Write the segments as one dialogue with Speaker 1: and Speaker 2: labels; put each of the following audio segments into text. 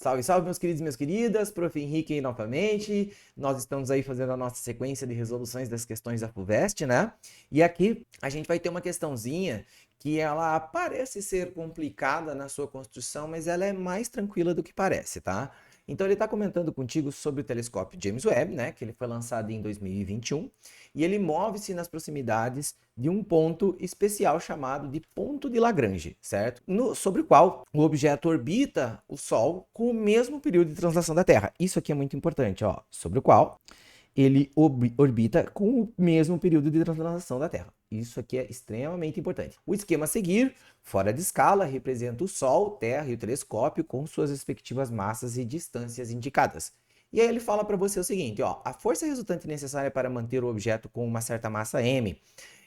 Speaker 1: Salve, salve, meus queridos e minhas queridas, Prof. Henrique aí novamente. Nós estamos aí fazendo a nossa sequência de resoluções das questões da FUVEST, né? E aqui a gente vai ter uma questãozinha que ela parece ser complicada na sua construção, mas ela é mais tranquila do que parece, tá? Então ele está comentando contigo sobre o telescópio James Webb, né? Que ele foi lançado em 2021 e ele move-se nas proximidades de um ponto especial chamado de ponto de Lagrange, certo? Sobre o qual o objeto orbita o Sol com o mesmo período de translação da Terra. Isso aqui é muito importante, ó. Sobre o qual ele orbita com o mesmo período de translação da Terra. Isso aqui é extremamente importante. O esquema a seguir, fora de escala, representa o Sol, Terra e o telescópio com suas respectivas massas e distâncias indicadas. E aí ele fala para você o seguinte, ó, a força resultante necessária para manter o objeto com uma certa massa m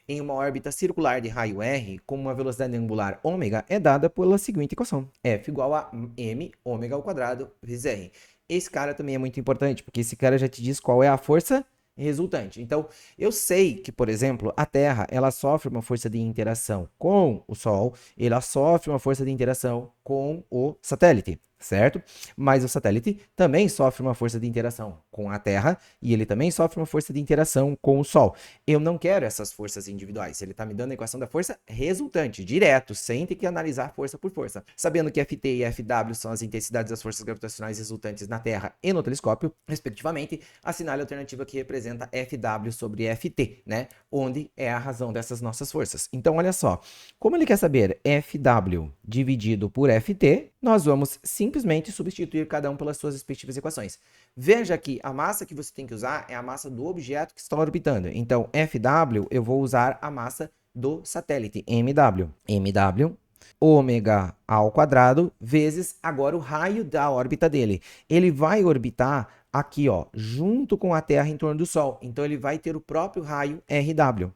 Speaker 1: em uma órbita circular de raio r com uma velocidade angular ômega é dada pela seguinte equação: F igual a m ômega ao quadrado vezes r. Esse cara também é muito importante, porque esse cara já te diz qual é a força resultante. Então, eu sei que, por exemplo, a Terra, ela sofre uma força de interação com o Sol, ela sofre uma força de interação com o satélite, certo? Mas o satélite também sofre uma força de interação com a Terra e ele também sofre uma força de interação com o Sol. Eu não quero essas forças individuais. Ele está me dando a equação da força resultante, direto, sem ter que analisar força por força. Sabendo que Ft e Fw são as intensidades das forças gravitacionais resultantes na Terra e no telescópio, respectivamente, assinale a alternativa que representa Fw sobre Ft, né? Onde é a razão dessas nossas forças. Então, olha só, como ele quer saber Fw dividido por Ft, nós vamos simplesmente substituir cada um pelas suas respectivas equações. Veja que a massa que você tem que usar é a massa do objeto que está orbitando. Então, Fw, eu vou usar a massa do satélite, mw. mw ômega ao quadrado vezes agora o raio da órbita dele. Ele vai orbitar aqui, ó, junto com a Terra em torno do Sol. Então, ele vai ter o próprio raio Rw.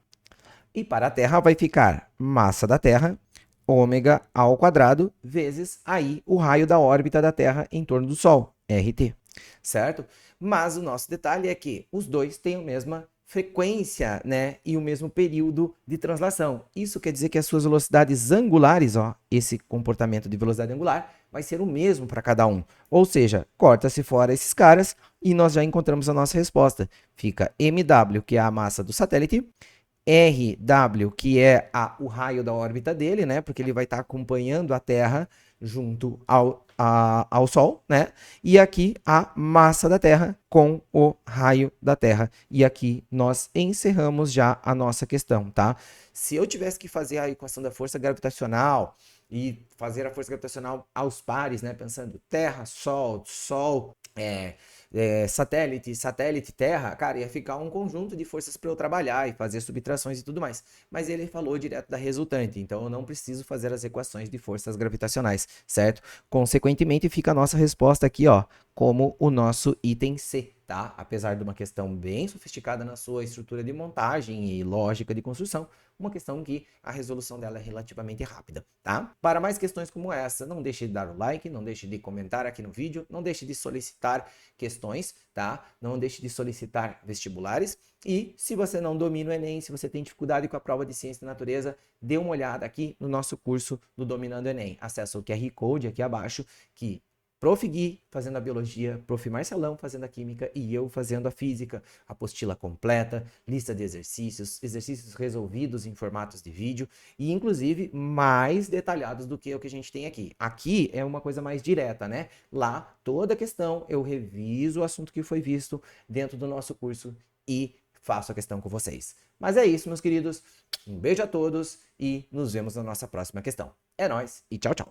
Speaker 1: E para a Terra vai ficar massa da Terra, ômega ao quadrado, vezes aí o raio da órbita da Terra em torno do Sol, RT, certo? Mas o nosso detalhe é que os dois têm a mesma frequência, né, e o mesmo período de translação. Isso quer dizer que as suas velocidades angulares, ó, esse comportamento de velocidade angular, vai ser o mesmo para cada um. Ou seja, corta-se fora esses caras e nós já encontramos a nossa resposta. Fica mw, que é a massa do satélite, Rw, que é o raio da órbita dele, né? Porque ele vai estar acompanhando a Terra junto ao Sol, né? E aqui a massa da Terra com o raio da Terra. E aqui nós encerramos já a nossa questão, tá? Se eu tivesse que fazer a equação da força gravitacional e fazer a força gravitacional aos pares, né? Pensando Terra, Sol, Sol, satélite, satélite, Terra, cara, ia ficar um conjunto de forças para eu trabalhar e fazer subtrações e tudo mais. Mas ele falou direto da resultante, então eu não preciso fazer as equações de forças gravitacionais, certo? Consequentemente, fica a nossa resposta aqui, ó, como o nosso item C, tá? Apesar de uma questão bem sofisticada na sua estrutura de montagem e lógica de construção, uma questão que a resolução dela é relativamente rápida, tá? Para mais questões como essa, não deixe de dar o like, não deixe de comentar aqui no vídeo, não deixe de solicitar questões, tá? Não deixe de solicitar vestibulares. E se você não domina o Enem, se você tem dificuldade com a prova de Ciência da Natureza, dê uma olhada aqui no nosso curso do Dominando o Enem. Acesse o QR Code aqui abaixo, que Prof. Gui fazendo a biologia, Prof. Marcelão fazendo a química e eu fazendo a física, apostila completa, lista de exercícios, exercícios resolvidos em formatos de vídeo e inclusive mais detalhados do que o que a gente tem aqui. Aqui é uma coisa mais direta, né? Lá, toda questão eu reviso o assunto que foi visto dentro do nosso curso e faço a questão com vocês. Mas é isso, meus queridos. Um beijo a todos e nos vemos na nossa próxima questão. É nóis e tchau, tchau.